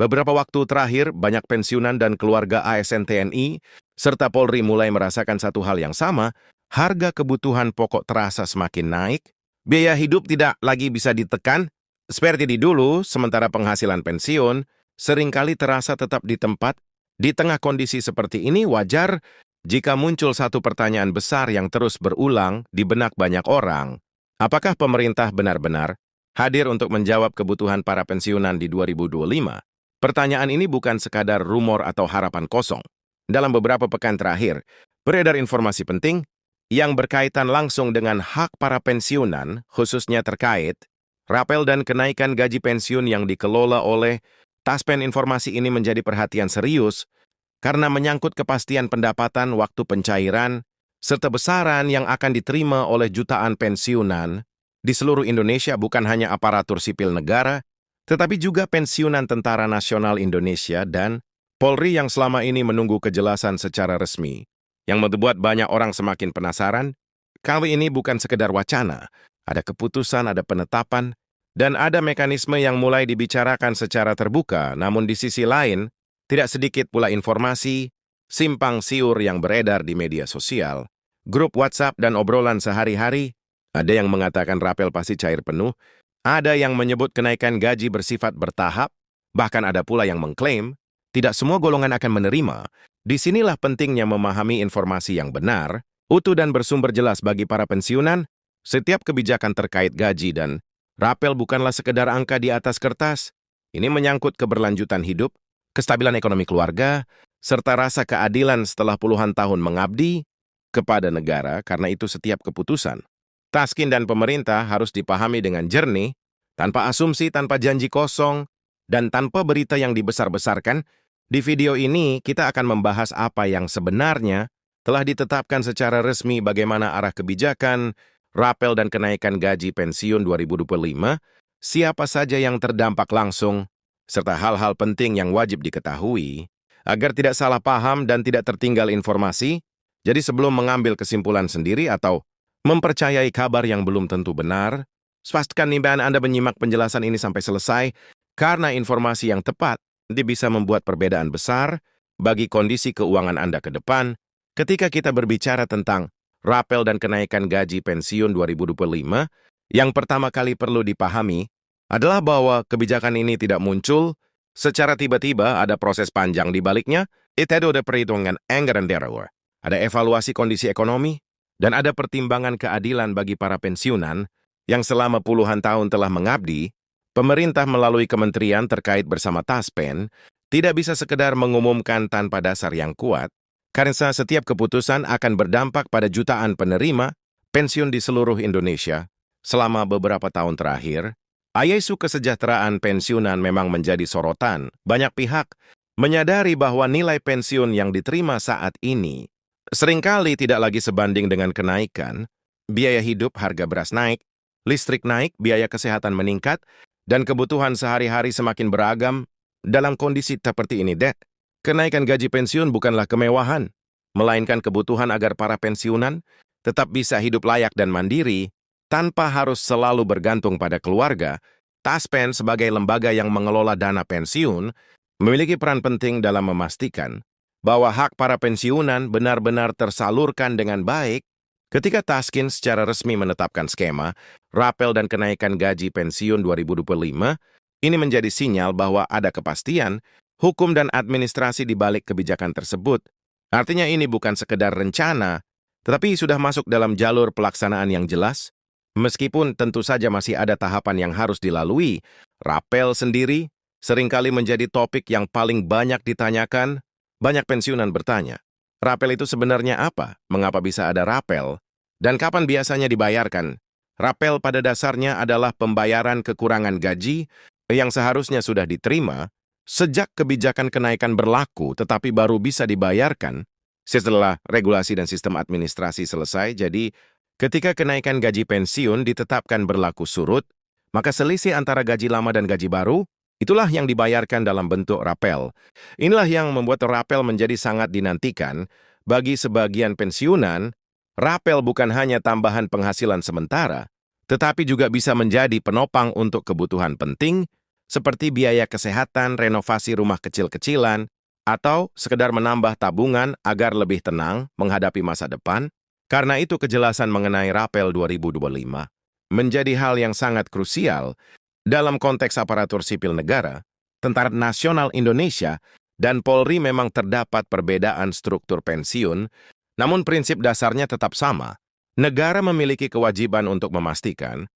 Beberapa waktu terakhir, banyak pensiunan dan keluarga ASN TNI serta Polri mulai merasakan satu hal yang sama, harga kebutuhan pokok terasa semakin naik, biaya hidup tidak lagi bisa ditekan, seperti di dulu, sementara penghasilan pensiun seringkali terasa tetap di tempat. Di tengah kondisi seperti ini wajar jika muncul satu pertanyaan besar yang terus berulang di benak banyak orang. Apakah pemerintah benar-benar hadir untuk menjawab kebutuhan para pensiunan di 2025? Pertanyaan ini bukan sekadar rumor atau harapan kosong. Dalam beberapa pekan terakhir, beredar informasi penting yang berkaitan langsung dengan hak para pensiunan, khususnya terkait rapel dan kenaikan gaji pensiun yang dikelola oleh Taspen. Informasi ini menjadi perhatian serius karena menyangkut kepastian pendapatan waktu pencairan serta besaran yang akan diterima oleh jutaan pensiunan di seluruh Indonesia, bukan hanya aparatur sipil negara, tetapi juga pensiunan Tentara Nasional Indonesia dan Polri yang selama ini menunggu kejelasan secara resmi. Yang membuat banyak orang semakin penasaran, kali ini bukan sekedar wacana, ada keputusan, ada penetapan, dan ada mekanisme yang mulai dibicarakan secara terbuka. Namun di sisi lain, tidak sedikit pula informasi simpang siur yang beredar di media sosial, grup WhatsApp dan obrolan sehari-hari. Ada yang mengatakan rapel pasti cair penuh, ada yang menyebut kenaikan gaji bersifat bertahap, bahkan ada pula yang mengklaim tidak semua golongan akan menerima. Disinilah pentingnya memahami informasi yang benar, utuh dan bersumber jelas bagi para pensiunan. Setiap kebijakan terkait gaji dan rapel bukanlah sekedar angka di atas kertas. Ini menyangkut keberlanjutan hidup, kestabilan ekonomi keluarga, serta rasa keadilan setelah puluhan tahun mengabdi kepada negara. Karena itu setiap keputusan Taskin dan pemerintah harus dipahami dengan jernih, tanpa asumsi, tanpa janji kosong, dan tanpa berita yang dibesar-besarkan. Di video ini, kita akan membahas apa yang sebenarnya telah ditetapkan secara resmi, bagaimana arah kebijakan, rapel dan kenaikan gaji pensiun 2025, siapa saja yang terdampak langsung, serta hal-hal penting yang wajib diketahui, agar tidak salah paham dan tidak tertinggal informasi. Jadi sebelum mengambil kesimpulan sendiri atau mempercayai kabar yang belum tentu benar, pastikan Anda menyimak penjelasan ini sampai selesai, karena informasi yang tepat bisa membuat perbedaan besar bagi kondisi keuangan Anda ke depan. Ketika kita berbicara tentang rapel dan kenaikan gaji pensiun 2025, yang pertama kali perlu dipahami adalah bahwa kebijakan ini tidak muncul secara tiba-tiba, ada proses panjang di baliknya. Itu ada perhitungan anggaran daerah, ada evaluasi kondisi ekonomi, dan ada pertimbangan keadilan bagi para pensiunan yang selama puluhan tahun telah mengabdi. Pemerintah melalui kementerian terkait bersama Taspen tidak bisa sekedar mengumumkan tanpa dasar yang kuat, karena setiap keputusan akan berdampak pada jutaan penerima pensiun di seluruh Indonesia. Selama beberapa tahun terakhir, isu kesejahteraan pensiunan memang menjadi sorotan. Banyak pihak menyadari bahwa nilai pensiun yang diterima saat ini seringkali tidak lagi sebanding dengan kenaikan biaya hidup. Harga beras naik, listrik naik, biaya kesehatan meningkat, dan kebutuhan sehari-hari semakin beragam. Dalam kondisi seperti ini, kenaikan gaji pensiun bukanlah kemewahan, melainkan kebutuhan agar para pensiunan tetap bisa hidup layak dan mandiri, tanpa harus selalu bergantung pada keluarga. Taspen sebagai lembaga yang mengelola dana pensiun memiliki peran penting dalam memastikan bahwa hak para pensiunan benar-benar tersalurkan dengan baik. Ketika Taskin secara resmi menetapkan skema rapel dan kenaikan gaji pensiun 2025, ini menjadi sinyal bahwa ada kepastian hukum dan administrasi di balik kebijakan tersebut. Artinya ini bukan sekedar rencana, tetapi sudah masuk dalam jalur pelaksanaan yang jelas. Meskipun tentu saja masih ada tahapan yang harus dilalui, rapel sendiri seringkali menjadi topik yang paling banyak ditanyakan. Banyak pensiunan bertanya, rapel itu sebenarnya apa? Mengapa bisa ada rapel? Dan kapan biasanya dibayarkan? Rapel pada dasarnya adalah pembayaran kekurangan gaji yang seharusnya sudah diterima sejak kebijakan kenaikan berlaku, tetapi baru bisa dibayarkan setelah regulasi dan sistem administrasi selesai. Jadi, ketika kenaikan gaji pensiun ditetapkan berlaku surut, maka selisih antara gaji lama dan gaji baru, itulah yang dibayarkan dalam bentuk rapel. Inilah yang membuat rapel menjadi sangat dinantikan bagi sebagian pensiunan. Rapel bukan hanya tambahan penghasilan sementara, tetapi juga bisa menjadi penopang untuk kebutuhan penting seperti biaya kesehatan, renovasi rumah kecil-kecilan, atau sekedar menambah tabungan agar lebih tenang menghadapi masa depan. Karena itu kejelasan mengenai Rapel 2025 menjadi hal yang sangat krusial dalam konteks aparatur sipil negara. Tentara Nasional Indonesia dan Polri memang terdapat perbedaan struktur pensiun, namun prinsip dasarnya tetap sama. Negara memiliki kewajiban untuk memastikan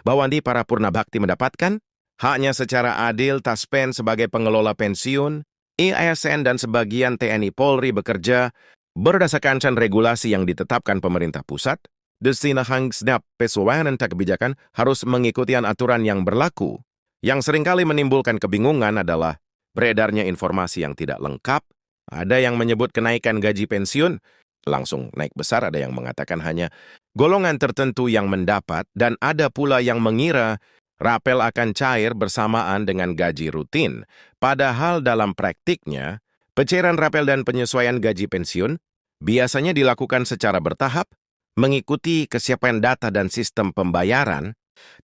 bahwa di para purna bakti mendapatkan haknya secara adil. Taspen sebagai pengelola pensiun, ASN dan sebagian TNI Polri bekerja berdasarkan regulasi yang ditetapkan pemerintah pusat. Destinahang pesuaian kebijakan harus mengikuti aturan yang berlaku. Yang seringkali menimbulkan kebingungan adalah beredarnya informasi yang tidak lengkap. Ada yang menyebut kenaikan gaji pensiun langsung naik besar, ada yang mengatakan hanya golongan tertentu yang mendapat, dan ada pula yang mengira Rapel akan cair bersamaan dengan gaji rutin. Padahal dalam praktiknya, pencairan Rapel dan penyesuaian gaji pensiun biasanya dilakukan secara bertahap, mengikuti kesiapan data dan sistem pembayaran.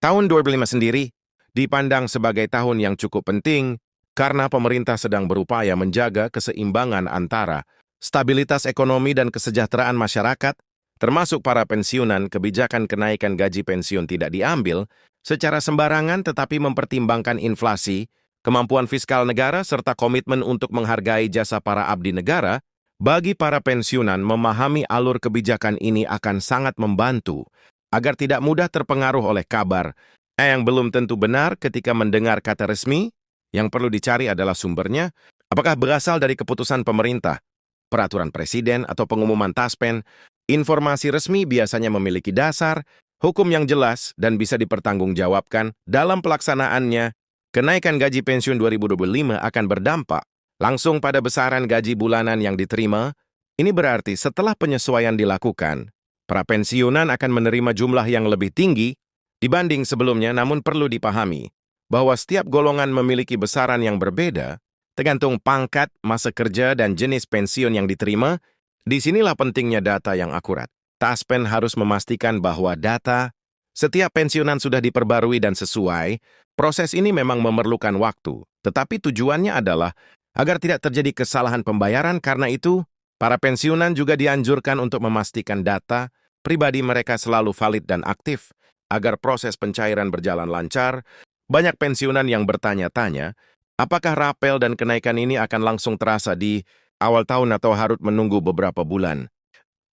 Tahun 2005 sendiri dipandang sebagai tahun yang cukup penting karena pemerintah sedang berupaya menjaga keseimbangan antara stabilitas ekonomi dan kesejahteraan masyarakat, termasuk para pensiunan. Kebijakan kenaikan gaji pensiun tidak diambil secara sembarangan tetapi mempertimbangkan inflasi, kemampuan fiskal negara, serta komitmen untuk menghargai jasa para abdi negara. Bagi para pensiunan, memahami alur kebijakan ini akan sangat membantu agar tidak mudah terpengaruh oleh kabar yang belum tentu benar ketika mendengar kata resmi. Yang perlu dicari adalah sumbernya, apakah berasal dari keputusan pemerintah, peraturan presiden, atau pengumuman Taspen. Informasi resmi biasanya memiliki dasar hukum yang jelas dan bisa dipertanggungjawabkan dalam pelaksanaannya. Kenaikan gaji pensiun 2025 akan berdampak langsung pada besaran gaji bulanan yang diterima. Ini berarti setelah penyesuaian dilakukan, para pensiunan akan menerima jumlah yang lebih tinggi dibanding sebelumnya. Namun perlu dipahami bahwa setiap golongan memiliki besaran yang berbeda, tergantung pangkat, masa kerja, dan jenis pensiun yang diterima. Disinilah pentingnya data yang akurat. Taspen harus memastikan bahwa data setiap pensiunan sudah diperbarui dan sesuai. Proses ini memang memerlukan waktu, tetapi tujuannya adalah agar tidak terjadi kesalahan pembayaran. Karena itu, para pensiunan juga dianjurkan untuk memastikan data pribadi mereka selalu valid dan aktif, agar proses pencairan berjalan lancar. Banyak pensiunan yang bertanya-tanya, apakah Rapel dan kenaikan ini akan langsung terasa di awal tahun atau harus menunggu beberapa bulan.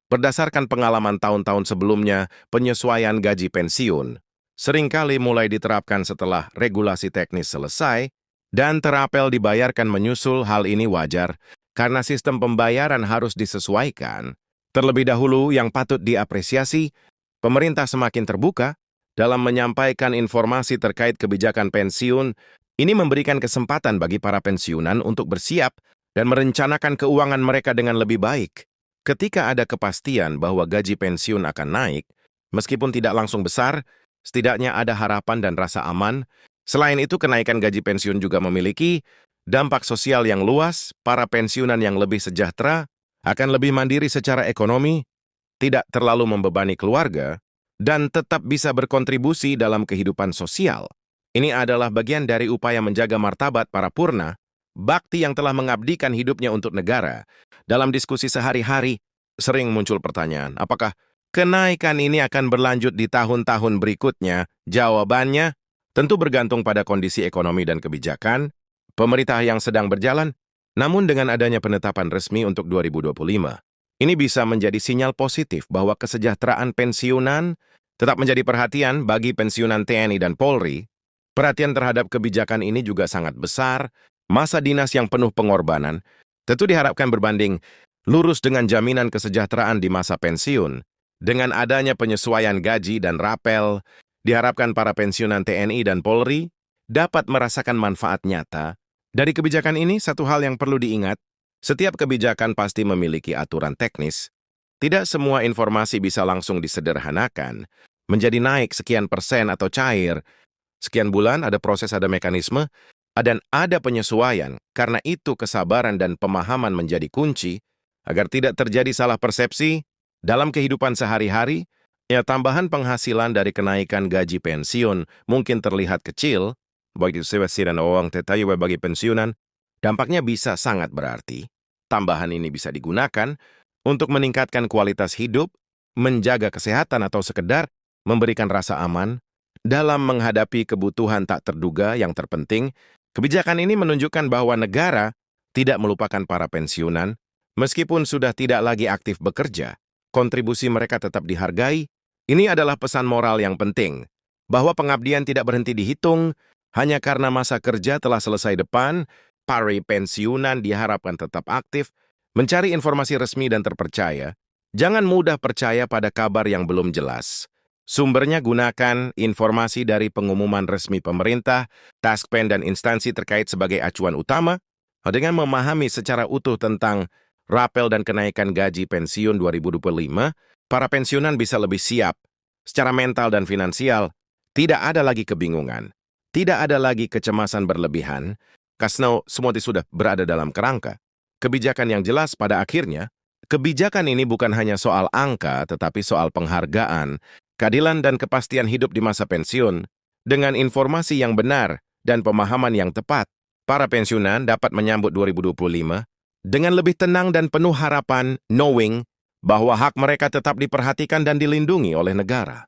Berdasarkan pengalaman tahun-tahun sebelumnya, penyesuaian gaji pensiun seringkali mulai diterapkan setelah regulasi teknis selesai, dan terapel dibayarkan menyusul. Hal ini wajar, karena sistem pembayaran harus disesuaikan. Terlebih dahulu, yang patut diapresiasi, pemerintah semakin terbuka dalam menyampaikan informasi terkait kebijakan pensiun. Ini memberikan kesempatan bagi para pensiunan untuk bersiap dan merencanakan keuangan mereka dengan lebih baik. Ketika ada kepastian bahwa gaji pensiun akan naik, meskipun tidak langsung besar, setidaknya ada harapan dan rasa aman. Selain itu, kenaikan gaji pensiun juga memiliki dampak sosial yang luas. Para pensiunan yang lebih sejahtera akan lebih mandiri secara ekonomi, tidak terlalu membebani keluarga, dan tetap bisa berkontribusi dalam kehidupan sosial. Ini adalah bagian dari upaya menjaga martabat para purna bakti yang telah mengabdikan hidupnya untuk negara. Dalam diskusi sehari-hari, sering muncul pertanyaan, apakah kenaikan ini akan berlanjut di tahun-tahun berikutnya? Jawabannya tentu bergantung pada kondisi ekonomi dan kebijakan pemerintah yang sedang berjalan. Namun dengan adanya penetapan resmi untuk 2025, ini bisa menjadi sinyal positif bahwa kesejahteraan pensiunan tetap menjadi perhatian bagi pensiunan TNI dan Polri. Perhatian terhadap kebijakan ini juga sangat besar. Masa dinas yang penuh pengorbanan tentu diharapkan berbanding lurus dengan jaminan kesejahteraan di masa pensiun. Dengan adanya penyesuaian gaji dan Rapel, diharapkan para pensiunan TNI dan Polri dapat merasakan manfaat nyata. Dari kebijakan ini, satu hal yang perlu diingat, setiap kebijakan pasti memiliki aturan teknis. Tidak semua informasi bisa langsung disederhanakan menjadi naik sekian persen atau cair. Sekian bulan ada proses, ada mekanisme, dan ada penyesuaian. Karena itu kesabaran dan pemahaman menjadi kunci agar tidak terjadi salah persepsi dalam kehidupan sehari-hari. Ya, tambahan penghasilan dari kenaikan gaji pensiun mungkin terlihat kecil, baik itu dan uang tetapi bagi pensiunan, dampaknya bisa sangat berarti. Tambahan ini bisa digunakan untuk meningkatkan kualitas hidup, menjaga kesehatan atau sekedar memberikan rasa aman dalam menghadapi kebutuhan tak terduga. Yang terpenting, kebijakan ini menunjukkan bahwa negara tidak melupakan para pensiunan, meskipun sudah tidak lagi aktif bekerja, kontribusi mereka tetap dihargai. Ini adalah pesan moral yang penting, bahwa pengabdian tidak berhenti dihitung hanya karena masa kerja telah selesai depan. Para pensiunan diharapkan tetap aktif, mencari informasi resmi dan terpercaya. Jangan mudah percaya pada kabar yang belum jelas. Sumbernya gunakan informasi dari pengumuman resmi pemerintah, taskpen dan instansi terkait sebagai acuan utama. Dengan memahami secara utuh tentang rapel dan kenaikan gaji pensiun 2025, para pensiunan bisa lebih siap secara mental dan finansial. Tidak ada lagi kebingungan, tidak ada lagi kecemasan berlebihan, karena semua sudah berada dalam kerangka. Kebijakan yang jelas pada akhirnya, kebijakan ini bukan hanya soal angka, tetapi soal penghargaan, keadilan dan kepastian hidup di masa pensiun. Dengan informasi yang benar dan pemahaman yang tepat, para pensiunan dapat menyambut 2025 dengan lebih tenang dan penuh harapan, knowing bahwa hak mereka tetap diperhatikan dan dilindungi oleh negara.